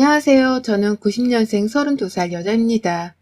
안녕하세요. 저는 90년생 32살 여자입니다.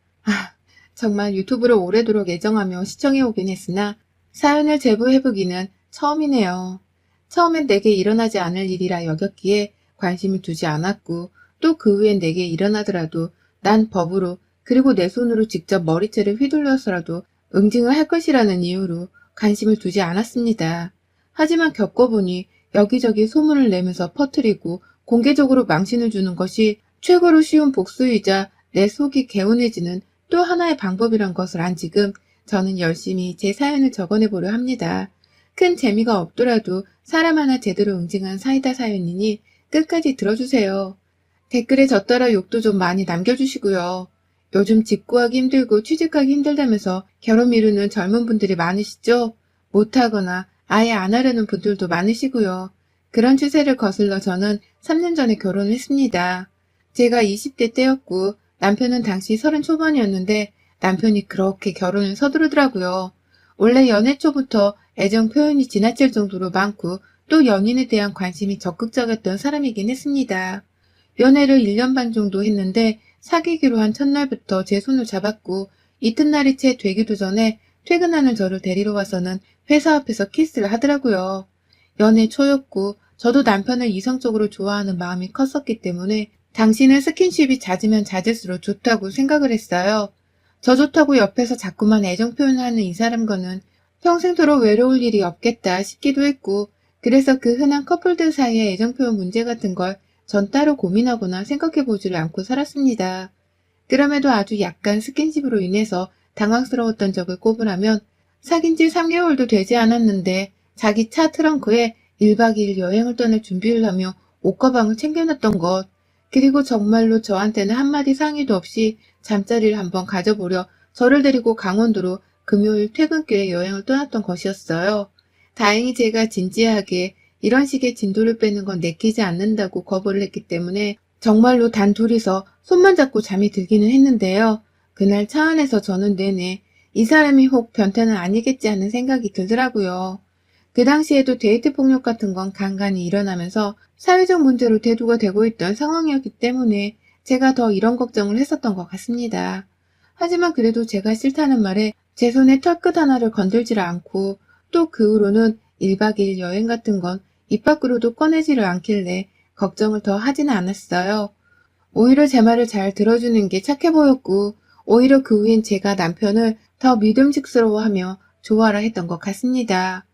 정말 유튜브를 오래도록 애정하며 시청해오긴 했으나 사연을 제보해보기는 처음이네요. 처음엔 내게 일어나지 않을 일이라 여겼기에 관심을 두지 않았고 또 그 후엔 내게 일어나더라도 난 법으로 그리고 내 손으로 직접 머리채를 휘둘러서라도 응징을 할 것이라는 이유로 관심을 두지 않았습니다. 하지만 겪어보니 여기저기 소문을 내면서 퍼뜨리고 공개적으로 망신을 주는 것이 최고로 쉬운 복수이자 내 속이 개운해지는 또 하나의 방법이란 것을 안 지금 저는 열심히 제 사연을 적어내보려 합니다. 큰 재미가 없더라도 사람 하나 제대로 응징한 사이다 사연이니 끝까지 들어주세요. 댓글에 저 따라 욕도 좀 많이 남겨주시고요. 요즘 집 구하기 힘들고 취직하기 힘들다면서 결혼 미루는 젊은 분들이 많으시죠? 못하거나 아예 안 하려는 분들도 많으시고요. 그런 추세를 거슬러 저는 3년 전에 결혼을 했습니다. 제가 20대 때였고 남편은 당시 30 초반이었는데 남편이 그렇게 결혼을 서두르더라고요. 원래 연애 초부터 애정 표현이 지나칠 정도로 많고 또 연인에 대한 관심이 적극적이었던 사람이긴 했습니다. 연애를 1년 반 정도 했는데 사귀기로 한 첫날부터 제 손을 잡았고 이튿날이 채 되기도 전에 퇴근하는 저를 데리러 와서는 회사 앞에서 키스를 하더라고요. 연애 초였고 저도 남편을 이성적으로 좋아하는 마음이 컸었기 때문에 당신은 스킨십이 잦으면 잦을수록 좋다고 생각을 했어요. 저 좋다고 옆에서 자꾸만 애정 표현을 하는 이 사람과는 평생토록 외로울 일이 없겠다 싶기도 했고 그래서 그 흔한 커플들 사이의 애정 표현 문제 같은 걸 전 따로 고민하거나 생각해보지를 않고 살았습니다. 그럼에도 아주 약간 스킨십으로 인해서 당황스러웠던 적을 꼽으라면 사귄 지 3개월도 되지 않았는데 자기 차 트렁크에 1박 2일 여행을 떠날 준비를 하며 옷가방을 챙겨놨던 것, 그리고 정말로 저한테는 한마디 상의도 없이 잠자리를 한번 가져보려 저를 데리고 강원도로 금요일 퇴근길에 여행을 떠났던 것이었어요. 다행히 제가 진지하게 이런 식의 진도를 빼는 건 내키지 않는다고 거부를 했기 때문에 정말로 단 둘이서 손만 잡고 잠이 들기는 했는데요. 그날 차 안에서 저는 내내 이 사람이 혹 변태는 아니겠지 하는 생각이 들더라고요. 그 당시에도 데이트 폭력 같은 건 간간히 일어나면서 사회적 문제로 대두가 되고 있던 상황이었기 때문에 제가 더 이런 걱정을 했었던 것 같습니다. 하지만 그래도 제가 싫다는 말에 제 손에 털끝 하나를 건들지를 않고 또 그 후로는 1박 2일 여행 같은 건 입 밖으로도 꺼내지를 않길래 걱정을 더 하지는 않았어요. 오히려 제 말을 잘 들어주는 게 착해 보였고 오히려 그 후엔 제가 남편을 더 믿음직스러워하며 좋아라 했던 것 같습니다.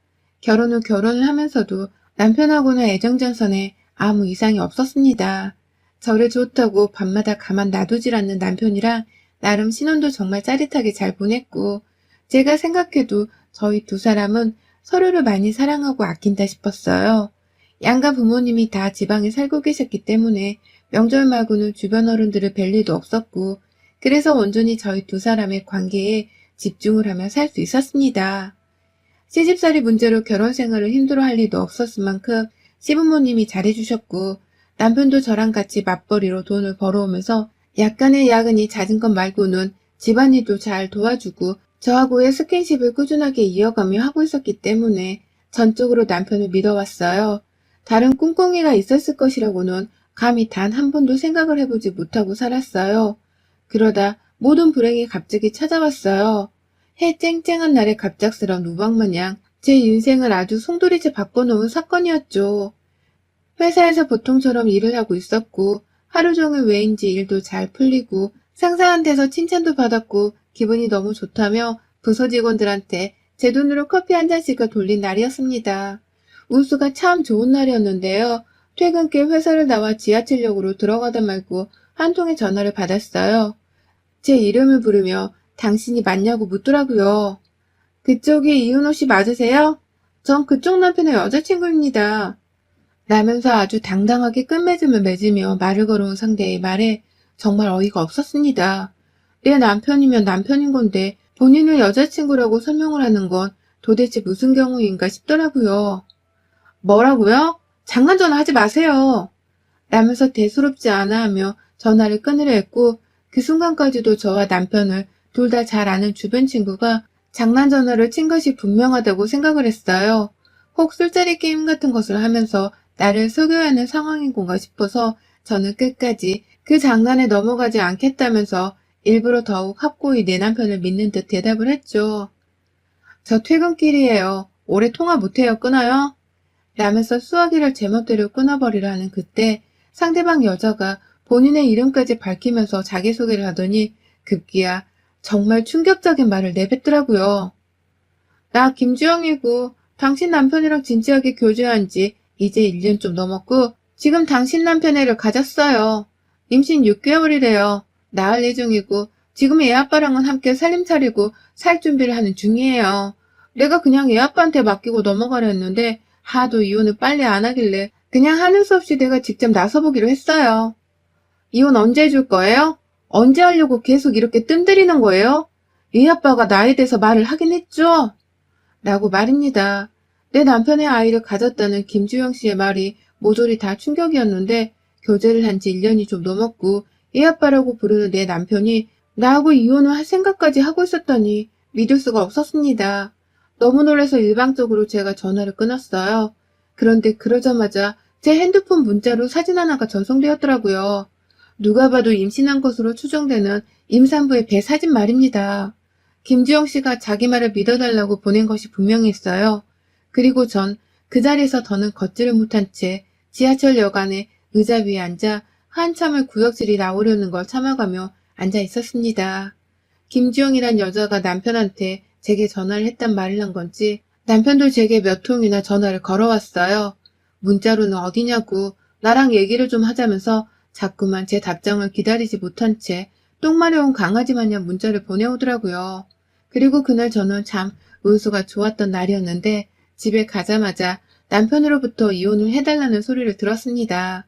결혼 후 결혼을 하면서도 남편하고는 애정전선에 아무 이상이 없었습니다. 저를 좋다고 밤마다 가만 놔두질 않는 남편이라 나름 신혼도 정말 짜릿하게 잘 보냈고 제가 생각해도 저희 두 사람은 서로를 많이 사랑하고 아낀다 싶었어요. 양가 부모님이 다 지방에 살고 계셨기 때문에 명절 말고는 주변 어른들을 뵐 일도 없었고 그래서 온전히 저희 두 사람의 관계에 집중을 하며 살 수 있었습니다. 시집살이 문제로 결혼 생활을 힘들어할 일도 없었을 만큼 시부모님이 잘해주셨고 남편도 저랑 같이 맞벌이로 돈을 벌어오면서 약간의 야근이 잦은 것 말고는 집안일도 잘 도와주고 저하고의 스킨십을 꾸준하게 이어가며 하고 있었기 때문에 전적으로 남편을 믿어왔어요. 다른 꿍꿍이가 있었을 것이라고는 감히 단 한 번도 생각을 해보지 못하고 살았어요. 그러다 모든 불행이 갑자기 찾아왔어요. 해 쨍쨍한 날의 갑작스러운 우박마냥 제 인생을 아주 송두리째 바꿔놓은 사건이었죠. 회사에서 보통처럼 일을 하고 있었고 하루 종일 왜인지 일도 잘 풀리고 상사한 데서 칭찬도 받았고 기분이 너무 좋다며 부서 직원들한테 제 돈으로 커피 한 잔씩을 돌린 날이었습니다. 운수가 참 좋은 날이었는데요. 퇴근길 회사를 나와 지하철역으로 들어가다 말고 한 통의 전화를 받았어요. 제 이름을 부르며 당신이 맞냐고 묻더라고요. 그쪽이 이은호 씨 맞으세요? 전 그쪽 남편의 여자친구입니다. 라면서 아주 당당하게 끝맺음을 맺으며 말을 걸어온 상대의 말에 정말 어이가 없었습니다. 내 남편이면 남편인 건데 본인을 여자친구라고 설명을 하는 건 도대체 무슨 경우인가 싶더라고요. 뭐라고요? 장난 전화하지 마세요. 라면서 대수롭지 않아 하며 전화를 끊으려 했고 그 순간까지도 저와 남편을 둘 다 잘 아는 주변 친구가 장난 전화를 친 것이 분명하다고 생각을 했어요. 혹 술자리 게임 같은 것을 하면서 나를 속여야 하는 상황인 건가 싶어서 저는 끝까지 그 장난에 넘어가지 않겠다면서 일부러 더욱 확고히 내 남편을 믿는 듯 대답을 했죠. 저 퇴근길이에요. 오래 통화 못해요. 끊어요? 라면서 수화기를 제멋대로 끊어버리라는 그때 상대방 여자가 본인의 이름까지 밝히면서 자기소개를 하더니 급기야 정말 충격적인 말을 내뱉더라고요. 나 김주영이고 당신 남편이랑 진지하게 교제한 지 이제 1년 좀 넘었고 지금 당신 남편 애를 가졌어요. 임신 6개월이래요. 낳을 예정이고 지금 애 아빠랑은 함께 살림 차리고 살 준비를 하는 중이에요. 내가 그냥 애 아빠한테 맡기고 넘어가려 했는데 하도 이혼을 빨리 안 하길래 그냥 하는 수 없이 내가 직접 나서보기로 했어요. 이혼 언제 해줄 거예요? 언제 하려고 계속 이렇게 뜸들이는 거예요? 애 아빠가 나에 대해서 말을 하긴 했죠? 라고 말입니다. 내 남편의 아이를 가졌다는 김주영 씨의 말이 모조리 다 충격이었는데 교제를 한 지 1년이 좀 넘었고 애 아빠라고 부르는 내 남편이 나하고 이혼을 할 생각까지 하고 있었다니 믿을 수가 없었습니다. 너무 놀라서 일방적으로 제가 전화를 끊었어요. 그런데 그러자마자 제 핸드폰 문자로 사진 하나가 전송되었더라고요. 누가 봐도 임신한 것으로 추정되는 임산부의 배 사진 말입니다. 김주영 씨가 자기 말을 믿어달라고 보낸 것이 분명했어요. 그리고 전 그 자리에서 더는 걷지를 못한 채 지하철 여간에 의자 위에 앉아 한참을 구역질이 나오려는 걸 참아가며 앉아 있었습니다. 김주영이란 여자가 남편한테 제게 전화를 했단 말을 한 건지 남편도 제게 몇 통이나 전화를 걸어왔어요. 문자로는 어디냐고 나랑 얘기를 좀 하자면서 자꾸만 제 답장을 기다리지 못한 채 똥 마려운 강아지 마냥 문자를 보내오더라고요. 그리고 그날 저는 참 운수가 좋았던 날이었는데 집에 가자마자 남편으로부터 이혼을 해달라는 소리를 들었습니다.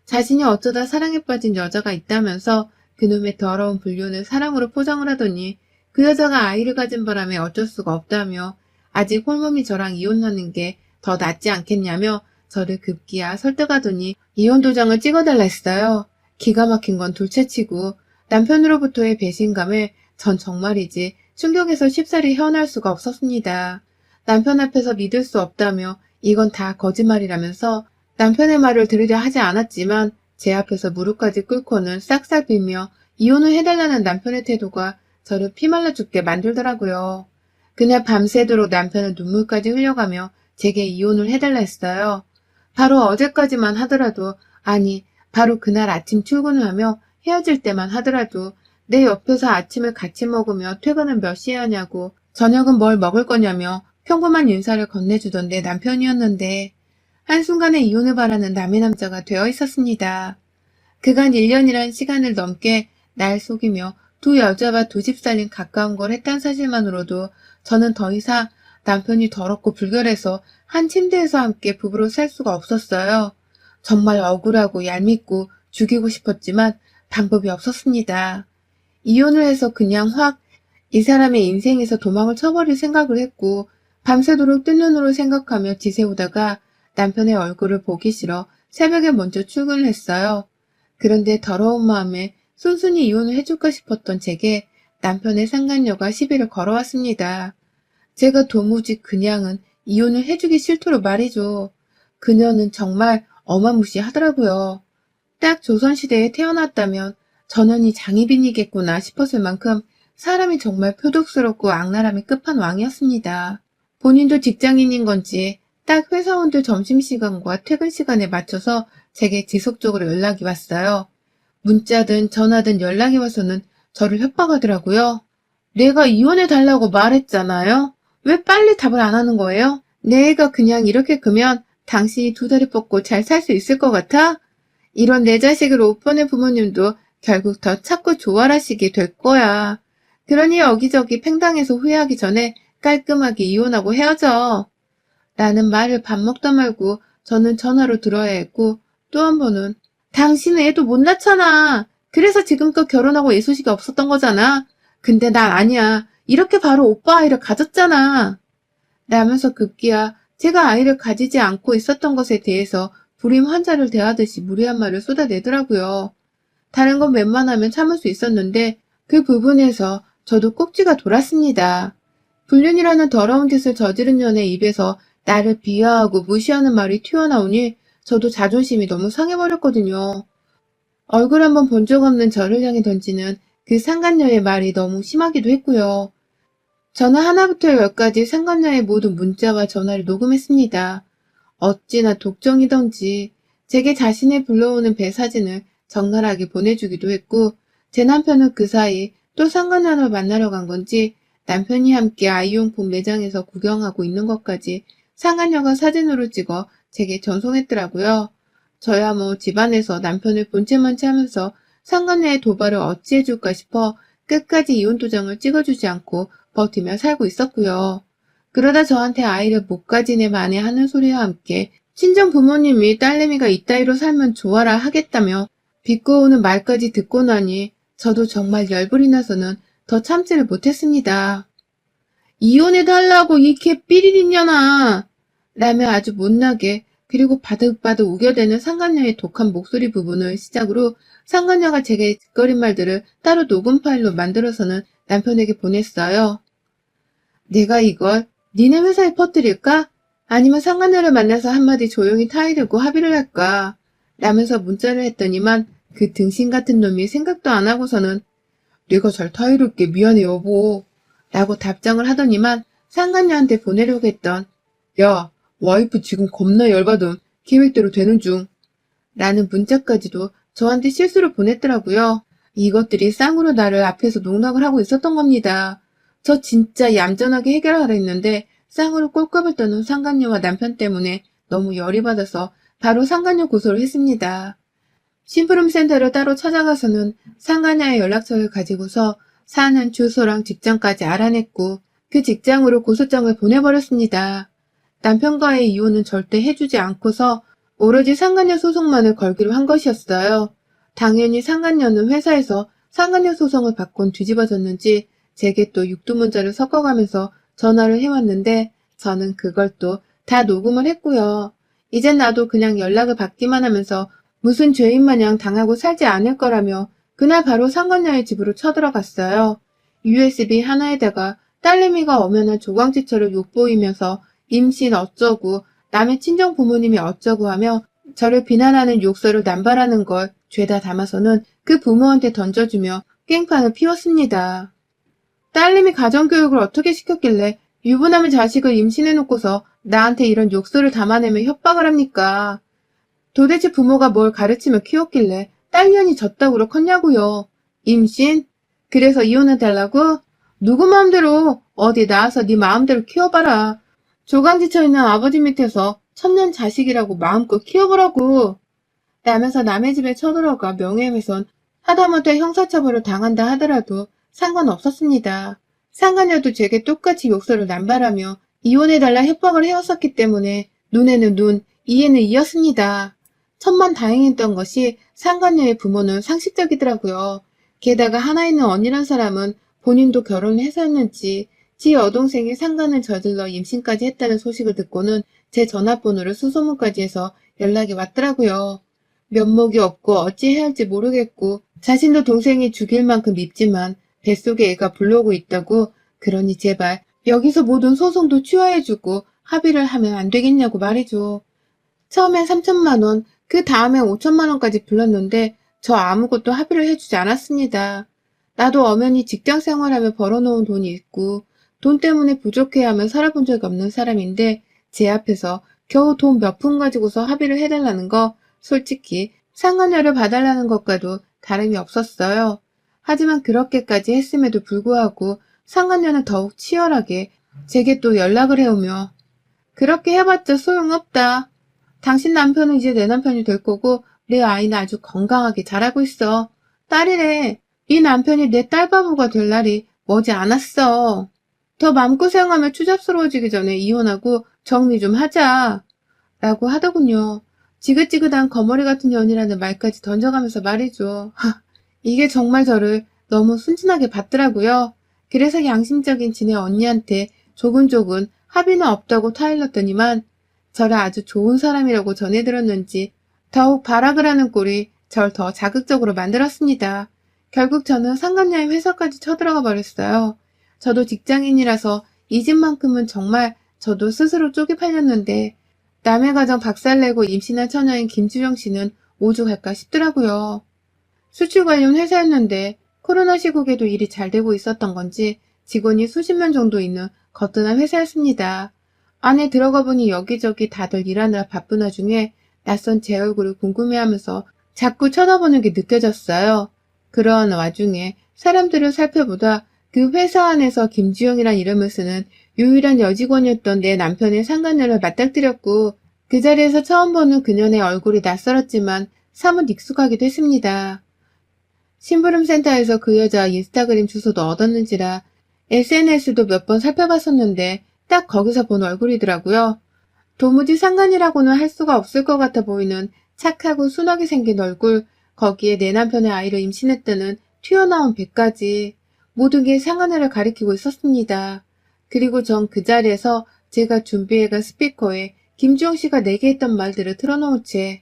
자신이 어쩌다 사랑에 빠진 여자가 있다면서 그놈의 더러운 불륜을 사랑으로 포장을 하더니 그 여자가 아이를 가진 바람에 어쩔 수가 없다며 아직 홀몸이 저랑 이혼하는 게 더 낫지 않겠냐며 저를 급기야 설득하더니 이혼 도장을 찍어달라 했어요. 기가 막힌 건 둘째치고 남편으로부터의 배신감에 전 정말이지 충격에서 쉽사리 헤어날 수가 없었습니다. 남편 앞에서 믿을 수 없다며 이건 다 거짓말이라면서 남편의 말을 들으려 하지 않았지만 제 앞에서 무릎까지 꿇고는 싹싹 빌며 이혼을 해달라는 남편의 태도가 저를 피말라 죽게 만들더라고요. 그날 밤새도록 남편은 눈물까지 흘려가며 제게 이혼을 해달라 했어요. 바로 어제까지만 하더라도 아니 바로 그날 아침 출근을 하며 헤어질 때만 하더라도 내 옆에서 아침을 같이 먹으며 퇴근은 몇 시에 하냐고 저녁은 뭘 먹을 거냐며 평범한 인사를 건네주던 내 남편이었는데 한순간에 이혼을 바라는 남의 남자가 되어 있었습니다. 그간 1년이란 시간을 넘게 날 속이며 두 여자와 두 집 살림 가까운 걸 했단 사실만으로도 저는 더 이상 남편이 더럽고 불결해서 한 침대에서 함께 부부로 살 수가 없었어요. 정말 억울하고 얄밉고 죽이고 싶었지만 방법이 없었습니다. 이혼을 해서 그냥 확 이 사람의 인생에서 도망을 쳐버릴 생각을 했고 밤새도록 뜬 눈으로 생각하며 지새우다가 남편의 얼굴을 보기 싫어 새벽에 먼저 출근을 했어요. 그런데 더러운 마음에 순순히 이혼을 해줄까 싶었던 제게 남편의 상간녀가 시비를 걸어왔습니다. 제가 도무지 그냥은 이혼을 해주기 싫도록 말이죠. 그녀는 정말 어마무시하더라고요. 딱 조선시대에 태어났다면 전원이 장희빈이겠구나 싶었을 만큼 사람이 정말 표독스럽고 악랄함이 끝판왕이었습니다. 본인도 직장인인 건지 딱 회사원들 점심시간과 퇴근시간에 맞춰서 제게 지속적으로 연락이 왔어요. 문자든 전화든 연락이 와서는 저를 협박하더라고요. 내가 이혼해달라고 말했잖아요. 왜 빨리 답을 안 하는 거예요? 내 애가 그냥 이렇게 크면 당신이 두 다리 뻗고 잘 살 수 있을 것 같아? 이런 내 자식을 못 보낸 부모님도 결국 더 찾고 조활하시게 될 거야. 그러니 여기저기 팽당해서 후회하기 전에 깔끔하게 이혼하고 헤어져. 라는 말을 밥 먹다 말고 저는 전화로 들어야 했고 또 한 번은 당신은 애도 못 낳잖아. 그래서 지금껏 결혼하고 애 소식이 없었던 거잖아. 근데 난 아니야. 이렇게 바로 오빠 아이를 가졌잖아. 라면서 급기야 제가 아이를 가지지 않고 있었던 것에 대해서 불임 환자를 대하듯이 무례한 말을 쏟아내더라고요. 다른 건 웬만하면 참을 수 있었는데 그 부분에서 저도 꼭지가 돌았습니다. 불륜이라는 더러운 짓을 저지른 년의 입에서 나를 비하하고 무시하는 말이 튀어나오니 저도 자존심이 너무 상해버렸거든요. 얼굴 한번 본 적 없는 저를 향해 던지는 그 상간녀의 말이 너무 심하기도 했고요. 저는 하나부터 열까지 상간녀의 모든 문자와 전화를 녹음했습니다. 어찌나 독정이던지 제게 자신이 불러오는 배 사진을 적나라하게 보내주기도 했고, 제 남편은 그 사이 또 상간녀를 만나러 간 건지 남편이 함께 아이용품 매장에서 구경하고 있는 것까지 상간녀가 사진으로 찍어 제게 전송했더라고요. 저야 뭐 집안에서 남편을 본체만 채하면서 상간녀의 도발을 어찌해줄까 싶어 끝까지 이혼 도장을 찍어주지 않고 버티며 살고 있었고요. 그러다 저한테 아이를 못 가진 애 만에 하는 소리와 함께 친정 부모님이 딸내미가 이따위로 살면 좋아라 하겠다며 비꼬우는 말까지 듣고 나니 저도 정말 열불이 나서는 더 참지를 못했습니다. 이혼해달라고 이 개 삐리리냐나 라며 아주 못나게 그리고 바득바득 우겨대는 상간녀의 독한 목소리 부분을 시작으로 상간녀가 제게 짓거린 말들을 따로 녹음 파일로 만들어서는 남편에게 보냈어요. 내가 이걸 니네 회사에 퍼뜨릴까? 아니면 상간녀를 만나서 한마디 조용히 타이르고 합의를 할까? 라면서 문자를 했더니만 그 등신 같은 놈이 생각도 안 하고서는 내가 잘 타이를게 미안해 여보 라고 답장을 하더니만 상간녀한테 보내려고 했던 야 와이프 지금 겁나 열받음 계획대로 되는 중 라는 문자까지도 저한테 실수로 보냈더라고요. 이것들이 쌍으로 나를 앞에서 농락을 하고 있었던 겁니다. 저 진짜 얌전하게 해결하려 했는데 쌍으로 꼴값을 떠는 상간녀와 남편 때문에 너무 열이 받아서 바로 상간녀 고소를 했습니다. 심부름센터를 따로 찾아가서는 상간녀의 연락처를 가지고서 사는 주소랑 직장까지 알아냈고 그 직장으로 고소장을 보내버렸습니다. 남편과의 이혼은 절대 해주지 않고서 오로지 상간녀 소송만을 걸기로 한 것이었어요. 당연히 상간녀는 회사에서 상간녀 소송을 받곤 뒤집어졌는지 제게 또 육두문자를 섞어가면서 전화를 해왔는데 저는 그걸 또 다 녹음을 했고요. 이젠 나도 그냥 연락을 받기만 하면서 무슨 죄인 마냥 당하고 살지 않을 거라며 그날 바로 상간녀의 집으로 쳐들어갔어요. USB 하나에다가 딸내미가 엄연한 조광지처럼 욕보이면서 임신 어쩌고 남의 친정 부모님이 어쩌고 하며 저를 비난하는 욕설을 남발하는 걸 죄다 담아서는 그 부모한테 던져주며 깽판을 피웠습니다. 딸내미 가정교육을 어떻게 시켰길래 유부남의 자식을 임신해놓고서 나한테 이런 욕설을 담아내며 협박을 합니까? 도대체 부모가 뭘 가르치며 키웠길래 딸년이 졌다구로 컸냐고요. 임신? 그래서 이혼해달라고? 누구 마음대로 어디 나와서 네 마음대로 키워봐라. 조강지쳐 있는 아버지 밑에서 천년 자식이라고 마음껏 키워보라고. 라면서 남의 집에 쳐들어가 명예훼손 하다못해 형사처벌을 당한다 하더라도 상관없었습니다. 상간녀도 제게 똑같이 욕설을 남발하며 이혼해달라 협박을 해왔었기 때문에 눈에는 눈, 이에는 이였습니다. 천만다행했던 것이 상간녀의 부모는 상식적이더라고요. 게다가 하나 있는 언니란 사람은 본인도 결혼을 해서였는지 지 여동생이 상간을 저질러 임신까지 했다는 소식을 듣고는 제 전화번호를 수소문까지 해서 연락이 왔더라고요. 면목이 없고 어찌해야 할지 모르겠고 자신도 동생이 죽일 만큼 밉지만 뱃속에 애가 불러오고 있다고 그러니 제발 여기서 모든 소송도 취하해주고 합의를 하면 안 되겠냐고 말이죠. 처음엔 3천만 원, 그 다음엔 5천만 원까지 불렀는데 저 아무것도 합의를 해주지 않았습니다. 나도 엄연히 직장 생활하며 벌어놓은 돈이 있고 돈 때문에 부족해하며 살아본 적이 없는 사람인데 제 앞에서 겨우 돈 몇 푼 가지고서 합의를 해달라는 거 솔직히 상간녀를 봐달라는 것과도 다름이 없었어요. 하지만 그렇게까지 했음에도 불구하고 상간녀는 더욱 치열하게 제게 또 연락을 해오며 그렇게 해봤자 소용없다. 당신 남편은 이제 내 남편이 될 거고 내 아이는 아주 건강하게 자라고 있어. 딸이래. 이 남편이 내 딸바보가 될 날이 머지 않았어. 더 마음고생하며 추잡스러워지기 전에 이혼하고 정리 좀 하자. 라고 하더군요. 지긋지긋한 거머리 같은 년이라는 말까지 던져가면서 말이죠. 이게 정말 저를 너무 순진하게 봤더라고요. 그래서 양심적인 지네 언니한테 조근조근 합의는 없다고 타일렀더니만 저를 아주 좋은 사람이라고 전해들었는지 더욱 발악을 하는 꼴이 절 더 자극적으로 만들었습니다. 결국 저는 상간녀의 회사까지 쳐들어가 버렸어요. 저도 직장인이라서 이 집만큼은 정말 저도 스스로 쪼개 팔렸는데 남의 가정 박살내고 임신한 처녀인 김주영 씨는 오죽할까 싶더라고요. 수출 관련 회사였는데 코로나 시국에도 일이 잘 되고 있었던 건지 직원이 수십 명 정도 있는 거뜬한 회사였습니다. 안에 들어가 보니 여기저기 다들 일하느라 바쁜 와중에 낯선 제 얼굴을 궁금해하면서 자꾸 쳐다보는 게 느껴졌어요. 그런 와중에 사람들을 살펴보다 그 회사 안에서 김주영이란 이름을 쓰는 유일한 여직원이었던 내 남편의 상간녀를 맞닥뜨렸고 그 자리에서 처음 보는 그녀의 얼굴이 낯설었지만 사뭇 익숙하기도 했습니다. 심부름센터에서 그 여자 인스타그램 주소도 얻었는지라 SNS도 몇 번 살펴봤었는데 딱 거기서 본 얼굴이더라고요. 도무지 상관이라고는 할 수가 없을 것 같아 보이는 착하고 순하게 생긴 얼굴, 거기에 내 남편의 아이를 임신했다는 튀어나온 배까지 모든 게 상하늘을 가리키고 있었습니다. 그리고 전 그 자리에서 제가 준비해간 스피커에 김주영 씨가 내게 했던 말들을 틀어놓은 채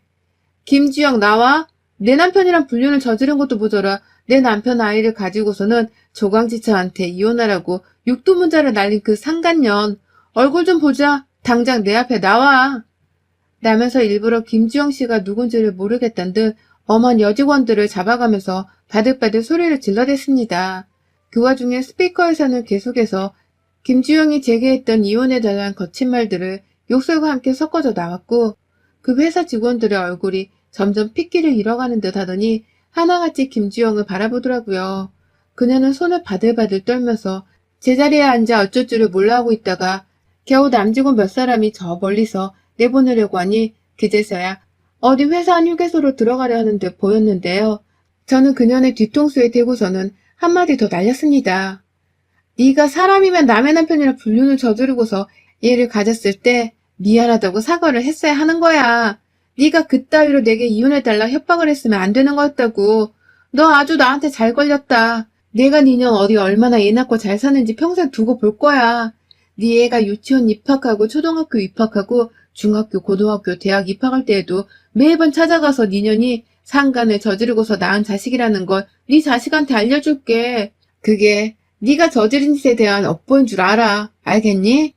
김주영 나와? 내 남편이랑 불륜을 저지른 것도 모자라 내 남편 아이를 가지고서는 조강지처한테 이혼하라고 육두문자를 날린 그 상간년 얼굴 좀 보자. 당장 내 앞에 나와. 라면서 일부러 김주영 씨가 누군지를 모르겠단 듯 엄한 여직원들을 잡아가면서 바득바득 소리를 질러댔습니다. 그 와중에 스피커에서는 계속해서 김주영이 제게 했던 이혼해달라는 거친 말들을 욕설과 함께 섞어져 나왔고 그 회사 직원들의 얼굴이 점점 핏기를 잃어가는 듯 하더니 하나같이 김주영을 바라보더라고요. 그녀는 손을 바들바들 떨면서 제자리에 앉아 어쩔 줄을 몰라 하고 있다가 겨우 남직원 몇 사람이 저 멀리서 내보내려고 하니 그제서야 어디 회사 안 휴게소로 들어가려 하는 듯 보였는데요. 저는 그녀의 뒤통수에 대고서는 한마디 더 날렸습니다. 네가 사람이면 남의 남편이랑 불륜을 저지르고서 얘를 가졌을 때 미안하다고 사과를 했어야 하는 거야. 네가 그따위로 내게 이혼해달라 협박을 했으면 안 되는 거였다고. 너 아주 나한테 잘 걸렸다. 내가 니년 어디 얼마나 애 낳고 잘 사는지 평생 두고 볼 거야. 네 애가 유치원 입학하고 초등학교 입학하고 중학교, 고등학교, 대학 입학할 때에도 매번 찾아가서 니년이 상간을 저지르고서 낳은 자식이라는 걸 네 자식한테 알려줄게. 그게 네가 저지른 짓에 대한 업보인 줄 알아. 알겠니?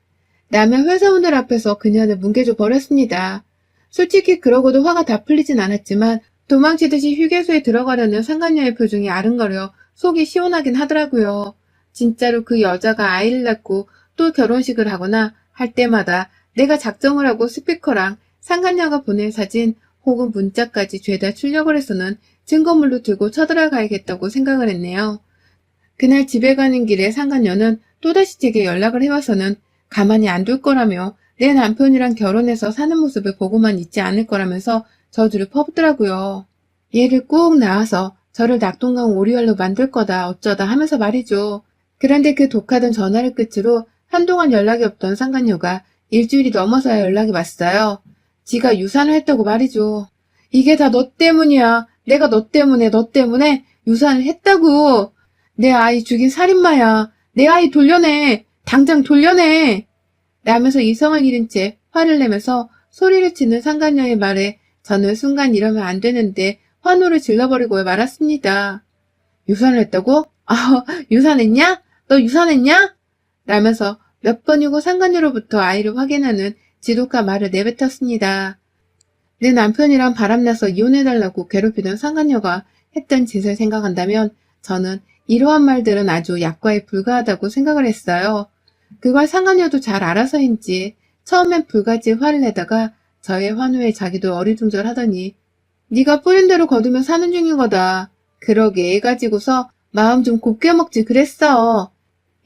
라며 회사원들 앞에서 그녀를 뭉개줘 버렸습니다. 솔직히 그러고도 화가 다 풀리진 않았지만 도망치듯이 휴게소에 들어가려는 상간녀의 표정이 아른거려 속이 시원하긴 하더라고요. 진짜로 그 여자가 아이를 낳고 또 결혼식을 하거나 할 때마다 내가 작정을 하고 스피커랑 상간녀가 보낸 사진 혹은 문자까지 죄다 출력을 해서는 증거물로 들고 쳐들어가야겠다고 생각을 했네요. 그날 집에 가는 길에 상간녀는 또다시 제게 연락을 해와서는 가만히 안 둘 거라며 내 남편이랑 결혼해서 사는 모습을 보고만 있지 않을 거라면서 저주를 퍼붓더라고요. 얘를 꾹 낳아서 저를 낙동강 오리알로 만들 거다 어쩌다 하면서 말이죠. 그런데 그 독하던 전화를 끝으로 한동안 연락이 없던 상간녀가 일주일이 넘어서야 연락이 왔어요. 지가 유산을 했다고 말이죠. 이게 다 너 때문이야. 내가 너 때문에 유산을 했다고. 내 아이 죽인 살인마야. 내 아이 돌려내. 당장 돌려내. 라면서 이성을 잃은 채 화를 내면서 소리를 치는 상간녀의 말에 저는 순간 이러면 안 되는데 환호를 질러버리고 말았습니다. 유산을 했다고? 아, 유산했냐? 너 유산했냐? 라면서 몇 번이고 상간녀로부터 아이를 확인하는 지독한 말을 내뱉었습니다. 내 남편이랑 바람나서 이혼해달라고 괴롭히던 상간녀가 했던 짓을 생각한다면 저는 이러한 말들은 아주 약과에 불과하다고 생각을 했어요. 그걸 상간녀도 잘 알아서인지 처음엔 불같이 화를 내다가 저의 환호에 자기도 어리둥절하더니 네가 뿌린 대로 거두며 사는 중인 거다. 그러게 애 가지고서 마음 좀 곱게 먹지 그랬어.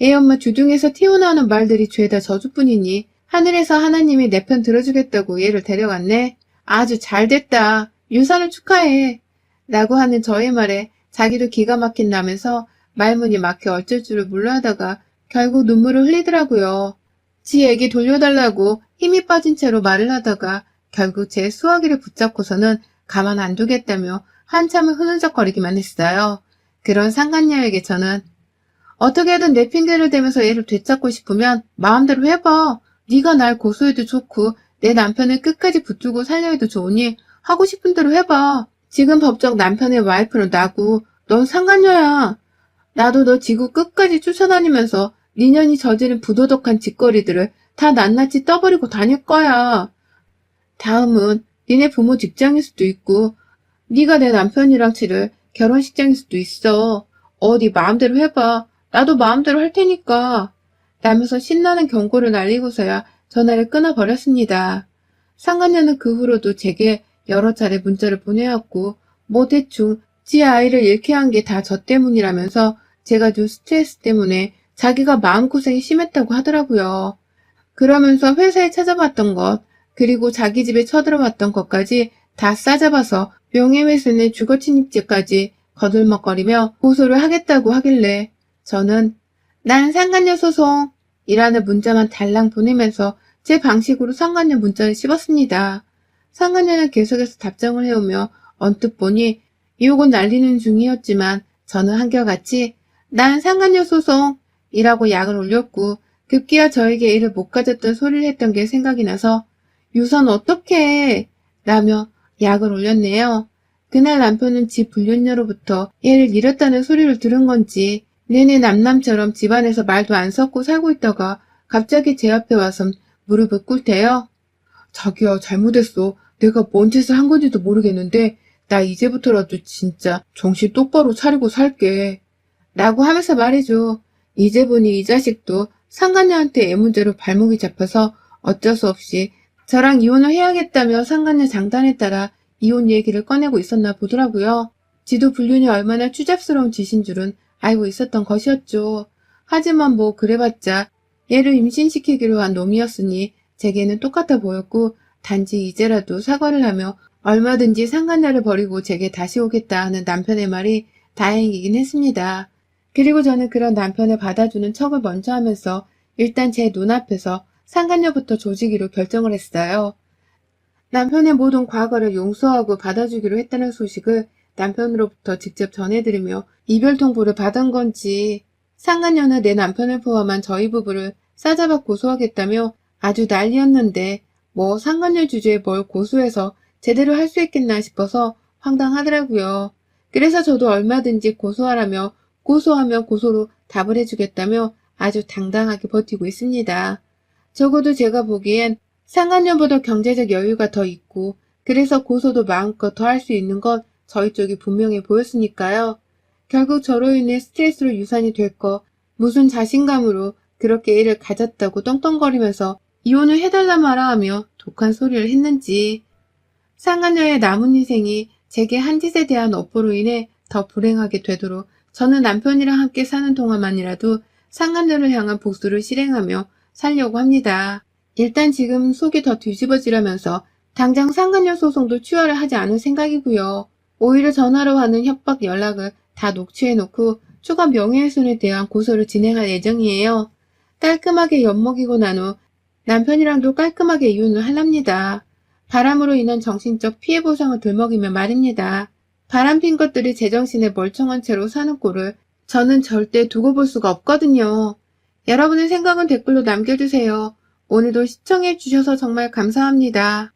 애 엄마 주둥에서 튀어나오는 말들이 죄다 저주뿐이니 하늘에서 하나님이 내 편 들어주겠다고 얘를 데려갔네. 아주 잘됐다. 유산을 축하해. 라고 하는 저의 말에 자기도 기가 막힌다면서 말문이 막혀 어쩔 줄을 몰라 하다가 결국 눈물을 흘리더라고요. 지 애기 돌려달라고 힘이 빠진 채로 말을 하다가 결국 제 수화기를 붙잡고서는 가만 안 두겠다며 한참을 흐느적거리기만 했어요. 그런 상간녀에게 저는 어떻게든 내 핑계를 대면서 얘를 되찾고 싶으면 마음대로 해봐. 네가 날 고소해도 좋고 내 남편을 끝까지 붙들고 살려해도 좋으니 하고 싶은 대로 해봐. 지금 법적 남편의 와이프는 나고 넌 상간녀야. 나도 너 지구 끝까지 쫓아다니면서 니년이 저지른 부도덕한 짓거리들을 다 낱낱이 떠버리고 다닐 거야. 다음은 니네 부모 직장일 수도 있고 네가 내 남편이랑 치를 결혼식장일 수도 있어. 어디 마음대로 해봐. 나도 마음대로 할 테니까. 라면서 신나는 경고를 날리고서야 전화를 끊어버렸습니다. 상간녀는 그 후로도 제게 여러 차례 문자를 보내왔고 뭐 대충 지 아이를 잃게 한 게 다 저 때문이라면서 제가 준 스트레스 때문에 자기가 마음고생이 심했다고 하더라고요. 그러면서 회사에 찾아봤던 것, 그리고 자기 집에 쳐들어왔던 것까지 다 싸잡아서 명예훼손의 주거침입죄까지 거들먹거리며 고소를 하겠다고 하길래 저는 난 상간녀 소송이라는 문자만 달랑 보내면서 제 방식으로 상간녀 문자를 씹었습니다. 상간녀는 계속해서 답장을 해오며 언뜻 보니 욕은 날리는 중이었지만 저는 한결같이 난 상간녀 소송이라고 약을 올렸고 급기야 저에게 이를 못 가졌던 소리를 했던 게 생각이 나서 유선 어떡해 라며 약을 올렸네요. 그날 남편은 집 불륜녀로부터 얘를 잃었다는 소리를 들은 건지 내내 남남처럼 집안에서 말도 안 섞고 살고 있다가 갑자기 제 앞에 와서 무릎을 꿇대요. 자기야, 잘못했어. 내가 뭔 짓을 한 건지도 모르겠는데 나 이제부터라도 진짜 정신 똑바로 차리고 살게. 라고 하면서 말해줘. 이제 보니 이 자식도 상간녀한테 애문제로 발목이 잡혀서 어쩔 수 없이 저랑 이혼을 해야겠다며 상간녀 장단에 따라 이혼 얘기를 꺼내고 있었나 보더라고요. 지도 불륜이 얼마나 추잡스러운 짓인 줄은 알고 있었던 것이었죠. 하지만 뭐 그래봤자 얘를 임신시키기로 한 놈이었으니 제게는 똑같아 보였고 단지 이제라도 사과를 하며 얼마든지 상간녀를 버리고 제게 다시 오겠다 하는 남편의 말이 다행이긴 했습니다. 그리고 저는 그런 남편을 받아주는 척을 먼저 하면서 일단 제 눈앞에서 상간녀부터 조지기로 결정을 했어요. 남편의 모든 과거를 용서하고 받아주기로 했다는 소식을 남편으로부터 직접 전해드리며 이별 통보를 받은 건지 상간녀는 내 남편을 포함한 저희 부부를 싸잡아 고소하겠다며 아주 난리였는데 뭐 상간녀 주제에 뭘 고소해서 제대로 할 수 있겠나 싶어서 황당하더라고요. 그래서 저도 얼마든지 고소하라며 고소하며 고소로 답을 해주겠다며 아주 당당하게 버티고 있습니다. 적어도 제가 보기엔 상간녀보다 경제적 여유가 더 있고 그래서 고소도 마음껏 더 할 수 있는 건 저희 쪽이 분명해 보였으니까요. 결국 저로 인해 스트레스로 유산이 될 거 무슨 자신감으로 그렇게 애를 가졌다고 떵떵거리면서 이혼을 해달라 마라 하며 독한 소리를 했는지 상간녀의 남은 인생이 제게 한 짓에 대한 업보로 인해 더 불행하게 되도록 저는 남편이랑 함께 사는 동안만이라도 상간녀를 향한 복수를 실행하며 살려고 합니다. 일단 지금 속이 더 뒤집어지려면서 당장 상간녀 소송도 취하를 하지 않을 생각이고요. 오히려 전화로 하는 협박 연락을 다 녹취해놓고 추가 명예훼손에 대한 고소를 진행할 예정이에요. 깔끔하게 엿먹이고 난 후 남편이랑도 깔끔하게 이혼을 하랍니다. 바람으로 인한 정신적 피해 보상을 들먹이며 말입니다. 바람핀 것들이 제정신에 멀쩡한 채로 사는 꼴을 저는 절대 두고 볼 수가 없거든요. 여러분의 생각은 댓글로 남겨주세요. 오늘도 시청해주셔서 정말 감사합니다.